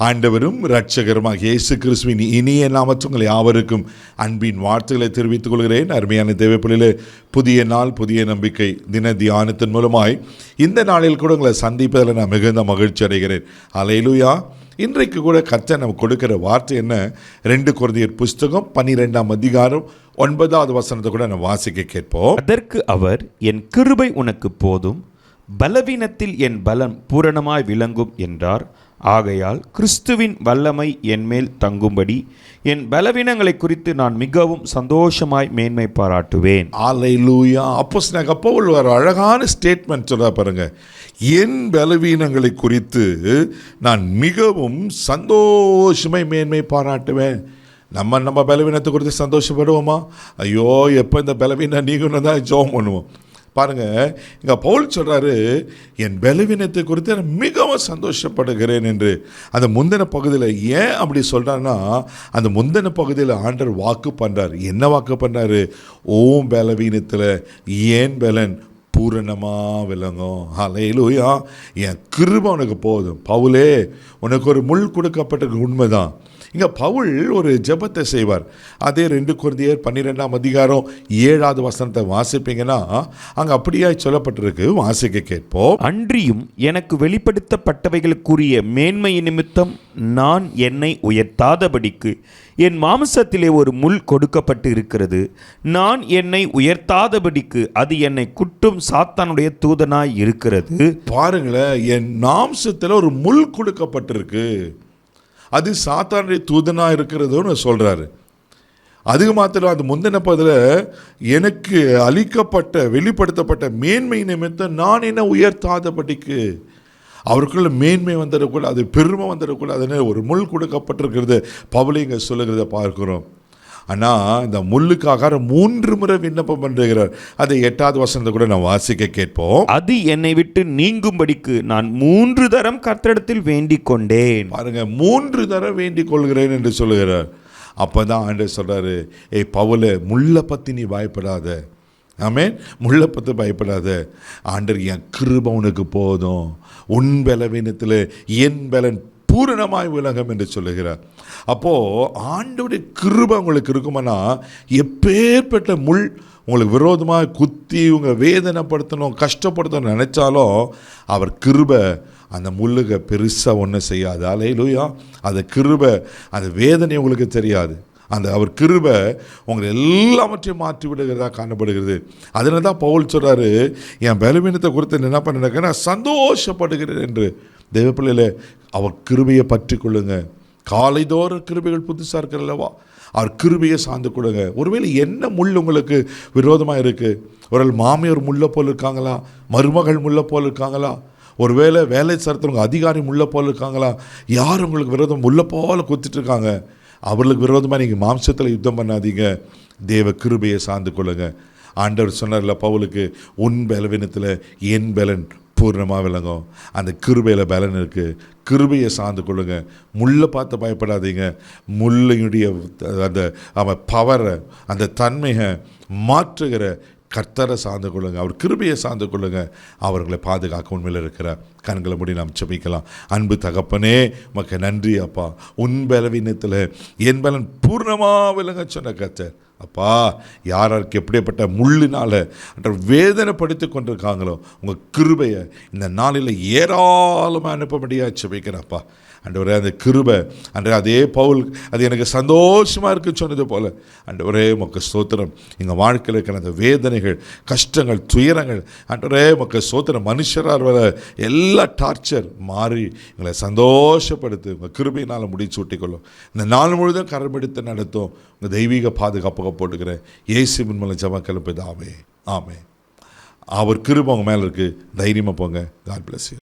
ஆண்டவரும் இரட்சகருமாக இயேசு கிறிஸ்துவின் இனிய நாமத்தில் உங்கள் யாவருக்கும் அன்பின் வார்த்தைகளை தெரிவித்துக் கொள்கிறேன். அருமையான தேவப்பிள்ளையிலே புதிய நாள், புதிய நம்பிக்கை தின தியானத்தின் மூலமாய் இந்த நாளில் கூட உங்களை சந்திப்பதில் நான் மிகுந்த மகிழ்ச்சி அடைகிறேன். அல்லேலூயா. இன்றைக்கு கூட கர்த்தர் நமக்கு கொடுக்கிற வார்த்தை என்ன? 2 கொரிந்தியர் புஸ்தகம் 12ஆம் அதிகாரம் 9வது வசனத்தை கூட நான் வாசிக்க கேட்போம். அதற்கு அவர், என் கிருபை உனக்கு போதும், பலவீனத்தில் என் பலம் பூரணமாய் விளங்கும் என்றார். ஆகையால் கிறிஸ்துவின் வல்லமை என்மேல் தங்கும்படி என் பலவீனங்களை குறித்து நான் மிகவும் சந்தோஷமாய் மேன்மை பாராட்டுவேன். அல்லேலூயா. அப்போஸ்தலனாகிய பவுல் ஒரு அழகான ஸ்டேட்மெண்ட் சொல்ல பாருங்க. என் பலவீனங்களை குறித்து நான் மிகவும் சந்தோஷமாய் மேன்மை பாராட்டுவேன். நம்ம பலவீனத்தை குறித்து சந்தோஷப்படுவோமா? ஐயோ, எப்போ இந்த பலவீனம் நீங்கணும் தான் ஜெபம் பண்ணுவோம். பாருங்கள், இங்கே பவுல் சொல்கிறாரு, என் பலவீனத்தை குறித்து நான் மிகவும் சந்தோஷப்படுகிறேன் என்று. அந்த முந்தின பகுதியில் ஏன் அப்படி சொல்கிறான்னா, அந்த முந்தின பகுதியில் ஆண்டவர் வாக்கு பண்ணுறார். என்ன வாக்கு பண்ணுறாரு? ஓம் பலவீனத்தில் ஏன் பலன் பூரணமாக விளங்கும். அல்லேலூயா. என் கிருபை உனக்கு போதும். பவுலே, உனக்கு ஒரு முள் கொடுக்கப்பட்ட உண்மைதான். இங்கே பவுல் ஒரு ஜெபத்தை செய்வார். அதே 2 கொரிந்தியர் 12ஆம் அதிகாரம் 7வது வசனத்தை வாசிப்பீங்கன்னா அங்கே அப்படியே சொல்லப்பட்டிருக்கு. வாசிக்க கேட்போம். அன்றியும் எனக்கு வெளிப்படுத்தப்பட்டவைகளுக்குரிய மேன்மை நிமித்தம் நான் என்னை உயர்த்தாதபடிக்கு என் மாம்சத்திலே ஒரு முள் கொடுக்கப்பட்டு இருக்கிறது. நான் என்னை உயர்த்தாதபடிக்கு அது என்னை குட்டும் சாத்தானுடைய தூதனாய் இருக்கிறது. பாருங்களேன், என் மாம்சத்தில் ஒரு முள் கொடுக்கப்பட்டிருக்கு. அது சாத்தானுடைய தூதனாக இருக்கிறதுன்னு சொல்கிறாரு. அதுக்கு மாத்திரம் அது முந்தின பகுதியில் எனக்கு அளிக்கப்பட்ட வெளிப்படுத்தப்பட்ட மேன்மை நிமித்தம் நான் என்ன உயர்த்தாதபடிக்கு, அவருக்குள்ள மேன்மை வந்துடக்கூடாது, பெருமை வந்துடக்கூடாதுன்னு ஒரு முள் கொடுக்கப்பட்டிருக்கிறது பவுல் இங்கே சொல்லுகிறத பார்க்கிறோம். ஆனால் இந்த முள்ளுக்காக 3 முறை விண்ணப்பம் பண்ணுகிறார். அதை 8வது வசனத்தை கூட நான் வாசிக்க கேட்போம். அது என்னை விட்டு நீங்கும்படிக்கு நான் 3 தரம் கர்த்தரிடத்தில் வேண்டிக் கொண்டேன். பாருங்க, 3 தரம் வேண்டிக் கொள்கிறேன் என்று சொல்லுகிறார். அப்போ தான் ஆண்டவர் சொல்கிறாரு, ஏய் பவுலே, முள்ளை பற்றி நீ பயப்படாத. ஆமென். முள்ளை பற்றி பயப்படாத. ஆண்டவர், என் கிருபை உனக்கு போதும், உன் பலவீனத்தில் என் பலன் பூரணமாய் விளங்கும் என்று சொல்லுகிறார். அப்போது ஆண்டவருடைய கிருபை உங்களுக்கு இருக்குமானா, எப்பேற்பட்ட முள் உங்களுக்கு விரோதமாக குத்தி உங்களை வேதனைப்படுத்தணும், கஷ்டப்படுத்தணும் நினச்சாலும் அவர் கிருபை அந்த முள்ளுக பெருசாக ஒன்றும் செய்யாது. அல்லேலூயா. அந்த கிருபை, அந்த வேதனை உங்களுக்கு தெரியாது. அந்த அவர் கிருபை உங்களை எல்லாவற்றையும் மாற்றி விடுகிறதா காணப்படுகிறது. அதனால தான் பவுல் சொல்கிறாரு, என் பலவீனத்தை குறித்து என்ன பண்ணிருக்கேன், நான் சந்தோஷப்படுகிறேன் என்று. தேவ பிள்ளையிலே, அவர் கிருபையை பற்றி கொள்ளுங்க. காலைதோறும் கிருபைகள் புதுசாக இருக்கிறல்லவா, அவர் கிருபையை சார்ந்து கொடுங்க. ஒருவேளை என்ன முள் உங்களுக்கு விரோதமாக இருக்குது? ஒரு மாமியார் முள்ளை போல் இருக்காங்களா? மருமகள் முள்ளை போல் இருக்காங்களா? ஒருவேளை வேலை சார்த்தவங்க அதிகாரி முள்ளை போல் இருக்காங்களா? யார் உங்களுக்கு விரோதம் முள்ளை போல் குத்திட்டு இருக்காங்க? அவர்களுக்கு விரோதமாக நீங்கள் மாம்சத்தில் யுத்தம் பண்ணாதீங்க. தேவ கிருபையை சார்ந்து கொள்ளுங்க. ஆண்டவர் சொன்னார்ல பவுலுக்கு, உன் பலவீனத்தில் என் பலன் பூர்ணமாக விளங்கும். அந்த கிருபையில் பலன் இருக்குது. கிருபையை சார்ந்து கொள்ளுங்க. முள்ளை பார்த்து பயப்படாதீங்க. முள்ளையுடைய அந்த பவரை, அந்த தன்மையை மாற்றுகிற கர்த்தரை சார்ந்து கொள்ளுங்க. அவர் கிருபையை சார்ந்து கொள்ளுங்க. அவர்களை பாதுகாக்க உண்மையில் இருக்கிற கண்களை மூடி நாம் ஜெபிக்கலாம். அன்பு தகப்பனே, உமக்கு நன்றி அப்பா. உன் பலவீனத்தில் என் பலன் பூர்ணமாக விளங்க சொன்ன கர்த்தர் அப்பா, யாருக்கு எப்படிப்பட்ட முள்ளினால் வேதனைப்படுத்தி கொண்டிருக்காங்களோ உங்கள் கிருபையை இந்த நாளில் ஏராளமாக அனுப்பபடியாக ஜெபிக்கிறப்பா. ஆண்டவரே, அந்த கிருபை அன்றே அதே பவுல் அது எனக்கு சந்தோஷமாக இருக்குன்னு சொன்னது போல் ஆண்டவரே உமக்கு ஸ்தோத்திரம். எங்கள் வாழ்க்கையில் இருக்கிற அந்த வேதனைகள், கஷ்டங்கள், துயரங்கள் ஆண்டவரே உமக்கு ஸ்தோத்திரம். மனுஷரால் வர எல்லா டார்ச்சர் மாறி எங்களை சந்தோஷப்படுத்து. உங்கள் கிருபையினால் முடிச்சு ஊட்டிக்கொள்ளும். இந்த நாள் முழுதும் கரமெடுத்து நடத்தும். உங்கள் தெய்வீக பாதுகாப்பாக போட்டுக்கிறேன். இயேசுவின் மூலம் ஜெபம் கேளும். ஆமே. அவர் கிருபை உங்கள் மேலே இருக்குது. தைரியமாக போங்க. God bless you.